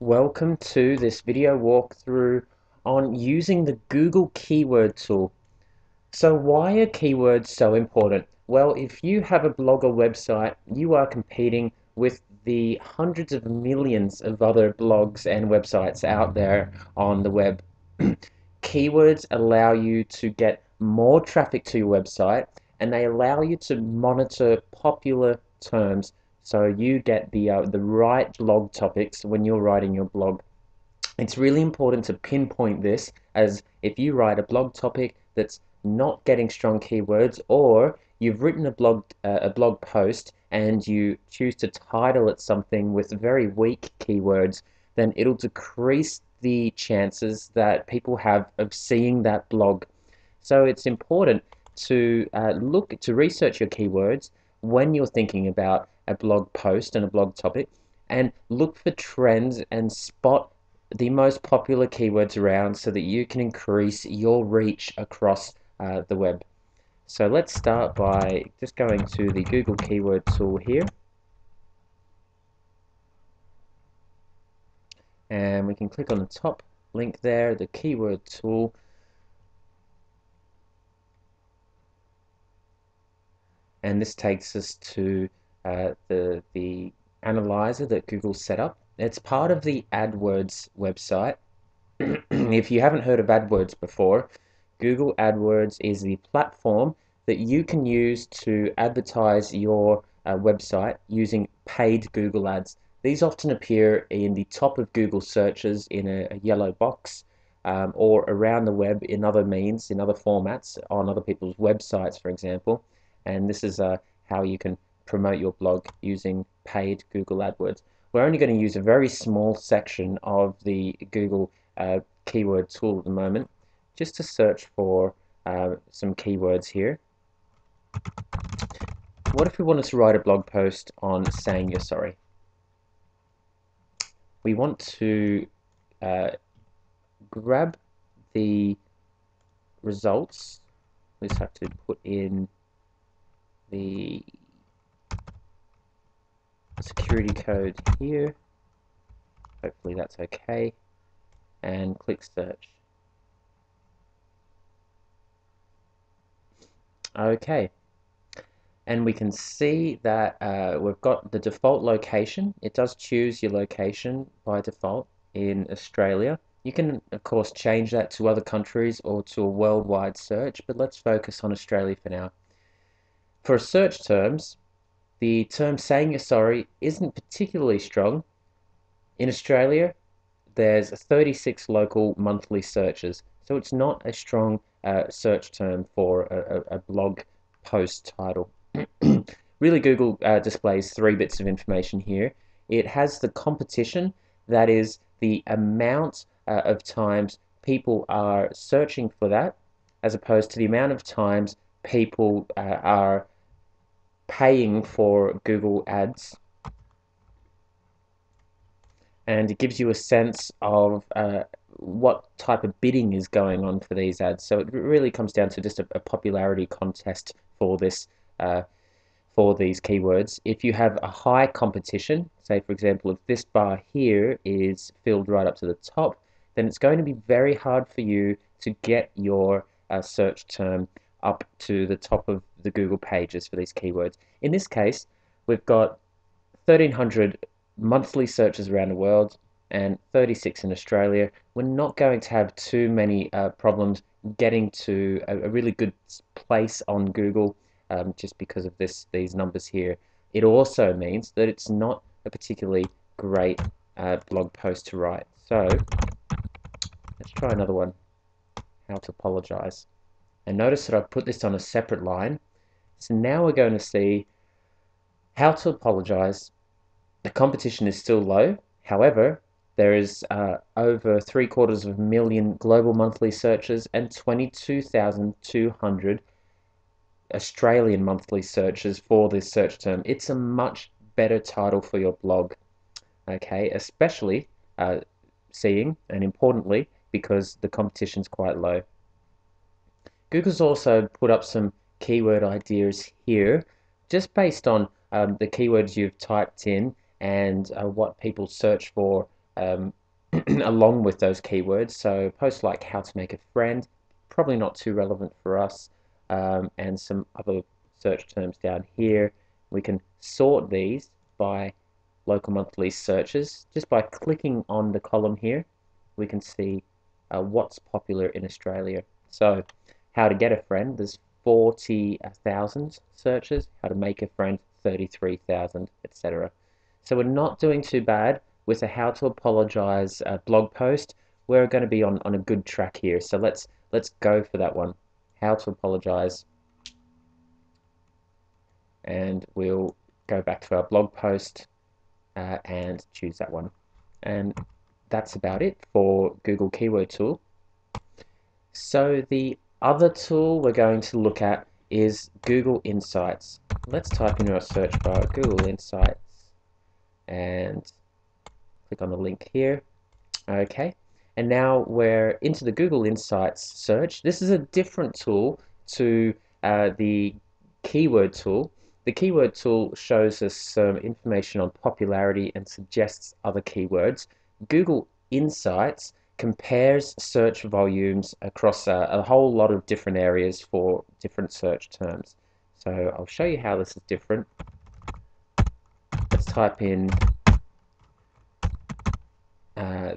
Welcome to this video walkthrough on using the Google Keyword Tool. So why are keywords so important? Well, if you have a blog or website, you are competing with the hundreds of millions of other blogs and websites out there on the web. Keywords allow you to get more traffic to your website, and they allow you to monitor popular terms so you get the right blog topics when you're writing your blog. It's really important to pinpoint this, as if you write a blog topic that's not getting strong keywords, or you've written a blog post and you choose to title it something with very weak keywords, then it'll decrease the chances that people have of seeing that blog. So it's important to look to research your keywords when you're thinking about a blog post and a blog topic, and look for trends and spot the most popular keywords around so that you can increase your reach across the web. So let's start by just going to the Google Keyword Tool here, and we can click on the top link there, the Keyword Tool, and this takes us to the analyzer that Google set up. It's part of the AdWords website. If you haven't heard of AdWords before, Google AdWords is the platform that you can use to advertise your website using paid Google ads. These often appear in the top of Google searches in a yellow box, or around the web in other means, in other formats, on other people's websites, for example. And this is how you can promote your blog using paid Google AdWords. We're only going to use a very small section of the Google keyword tool at the moment, just to search for some keywords here. What if we wanted to write a blog post on saying you're sorry? We want to grab the results. We just have to put in the security code here. Hopefully that's okay. And click search. Okay, and we can see that we've got the default location. It does choose your location by default in Australia. You can, of course, change that to other countries or to a worldwide search, but let's focus on Australia for now. For search terms, the term saying you're sorry isn't particularly strong. In Australia, there's 36 local monthly searches, so it's not a strong search term for a blog post title. Really, Google displays 3 bits of information here. It has the competition, that is the amount of times people are searching for that, as opposed to the amount of times people are paying for Google Ads. And it gives you a sense of what type of bidding is going on for these ads. So it really comes down to just a popularity contest for this for these keywords. If you have a high competition, say for example if this bar here is filled right up to the top, then it's going to be very hard for you to get your search term up to the top of the Google pages for these keywords. In this case, we've got 1,300 monthly searches around the world and 36 in Australia. We're not going to have too many problems getting to a really good place on Google, just because of these numbers here. It also means that it's not a particularly great blog post to write. So let's try another one, how to apologize. And notice that I've put this on a separate line. So now we're going to see how to apologize. The competition is still low. However, there is over 750,000 global monthly searches and 22,200 Australian monthly searches for this search term. It's a much better title for your blog, okay, especially seeing and importantly because the competition's quite low. Google's also put up some keyword ideas here, just based on the keywords you've typed in and what people search for um, along with those keywords. So posts like how to make a friend, probably not too relevant for us, and some other search terms down here. We can sort these by local monthly searches. Just by clicking on the column here, we can see what's popular in Australia. So how to get a friend, there's 40,000 searches. How to make a friend, 33,000, etc. So we're not doing too bad with a how to apologize blog post. We're going to be on a good track here. So let's go for that one. How to apologize, and we'll go back to our blog post and choose that one. And that's about it for Google Keyword Tool. So the other tool we're going to look at is Google Insights. Let's type in our search bar Google Insights and click on the link here. Okay, and now we're into the Google Insights search. This is a different tool to the keyword tool. The keyword tool shows us some information on popularity and suggests other keywords. Google Insights compares search volumes across a whole lot of different areas for different search terms. So I'll show you how this is different. Let's type in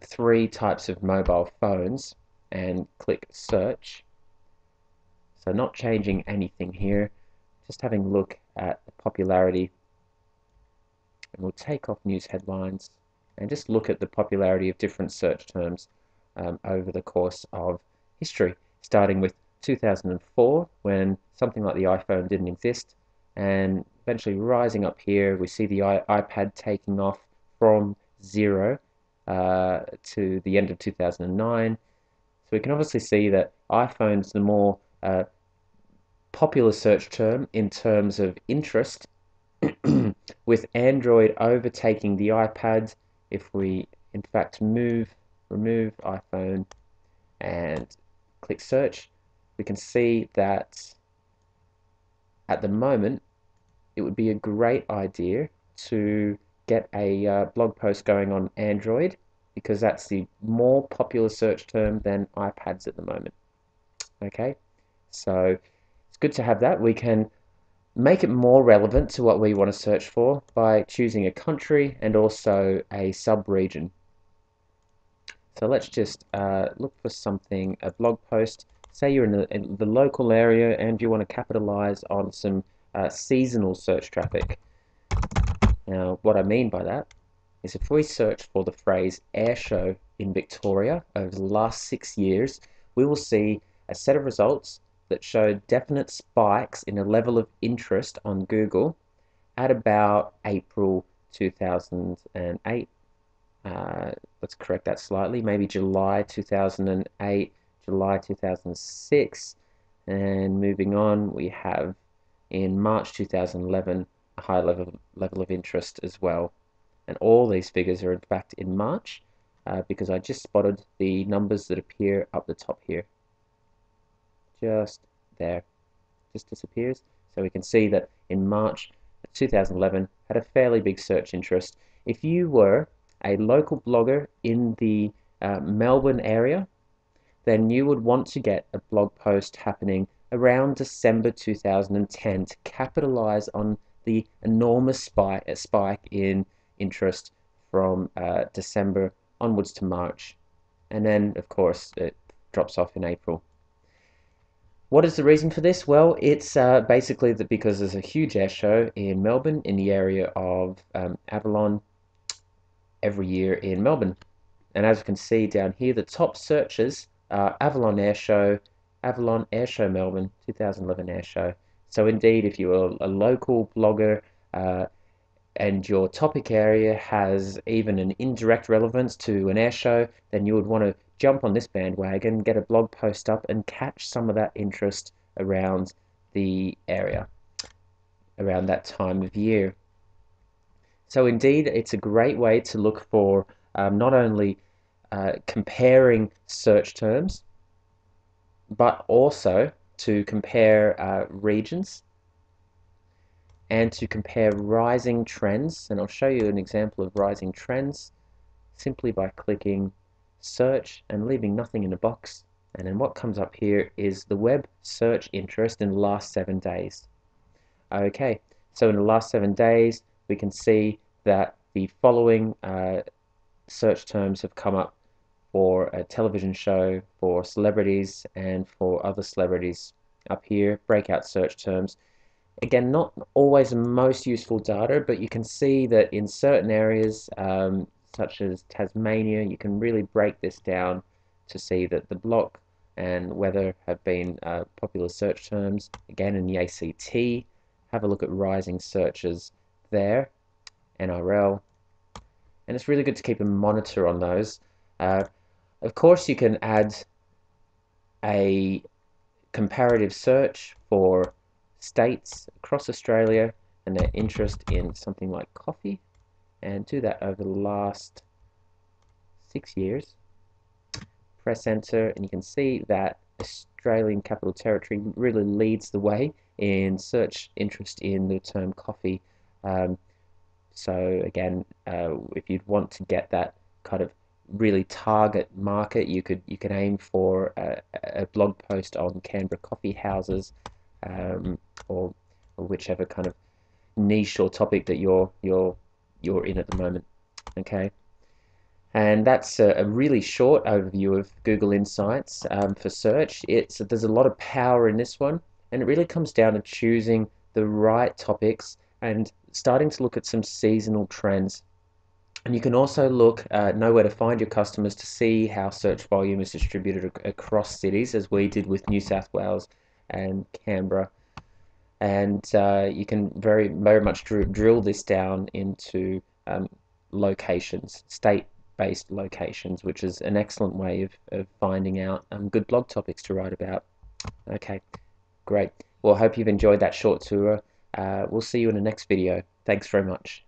3 types of mobile phones and click search. So not changing anything here, just having a look at the popularity, and we'll take off news headlines and just look at the popularity of different search terms over the course of history, starting with 2004 when something like the iPhone didn't exist, and eventually rising up here. We see the iPad taking off from 0 to the end of 2009. So we can obviously see that iPhone's the more popular search term in terms of interest, with Android overtaking the iPad. If we in fact remove iPhone and click search, we can see that at the moment it would be a great idea to get a blog post going on Android, because that's the more popular search term than iPads at the moment. Okay, so it's good to have that. We can make it more relevant to what we want to search for by choosing a country and also a sub-region. So let's just look for something, a blog post. Say you're in the local area and you want to capitalize on some seasonal search traffic. Now, what I mean by that is if we search for the phrase airshow in Victoria over the last 6 years, we will see a set of results that show definite spikes in a level of interest on Google at about April 2008. Let's correct that slightly, maybe July 2008, July 2006, and moving on, we have in March 2011 a high level of interest as well. And all these figures are in fact in March, because I just spotted the numbers that appear up the top here. Just there, just disappears. So we can see that in March 2011 had a fairly big search interest. If you were a local blogger in the Melbourne area, then you would want to get a blog post happening around December 2010 to capitalize on the enormous spike in interest from December onwards to March. And then, of course, it drops off in April. What is the reason for this? Well, it's basically that because there's a huge air show in Melbourne, in the area of Avalon, every year in Melbourne. And as you can see down here, the top searches are Avalon Airshow Melbourne, 2011 Airshow. So indeed, if you're a local blogger and your topic area has even an indirect relevance to an airshow, then you would want to jump on this bandwagon, get a blog post up, and catch some of that interest around the area, around that time of year. So indeed, it's a great way to look for not only comparing search terms, but also to compare regions and to compare rising trends. And I'll show you an example of rising trends. simply by clicking search and leaving nothing in the box. And then what comes up here is the web search interest in the last 7 days. Okay, so in the last 7 days, we can see that the following search terms have come up for a television show, for celebrities, and for other celebrities. Up here, breakout search terms. Again, not always the most useful data, but you can see that in certain areas, such as Tasmania, you can really break this down to see that the block and weather have been popular search terms. Again, in the ACT, have a look at rising searches there, NRL, and it's really good to keep a monitor on those. Of course, you can add a comparative search for states across Australia and their interest in something like coffee, and do that over the last 6 years. Press enter and you can see that Australian Capital Territory really leads the way in search interest in the term coffee. So again, if you'd want to get that kind of really target market, you could aim for a blog post on Canberra coffee houses, or whichever kind of niche or topic that you're in at the moment. Okay, and that's a really short overview of Google Insights for search. There's a lot of power in this one, and it really comes down to choosing the right topics and starting to look at some seasonal trends. And you can also know where to find your customers to see how search volume is distributed across cities, as we did with New South Wales and Canberra. And you can very much drill this down into locations, state-based locations, which is an excellent way of finding out good blog topics to write about. Okay, great. Well, I hope you've enjoyed that short tour. We'll see you in the next video. Thanks very much.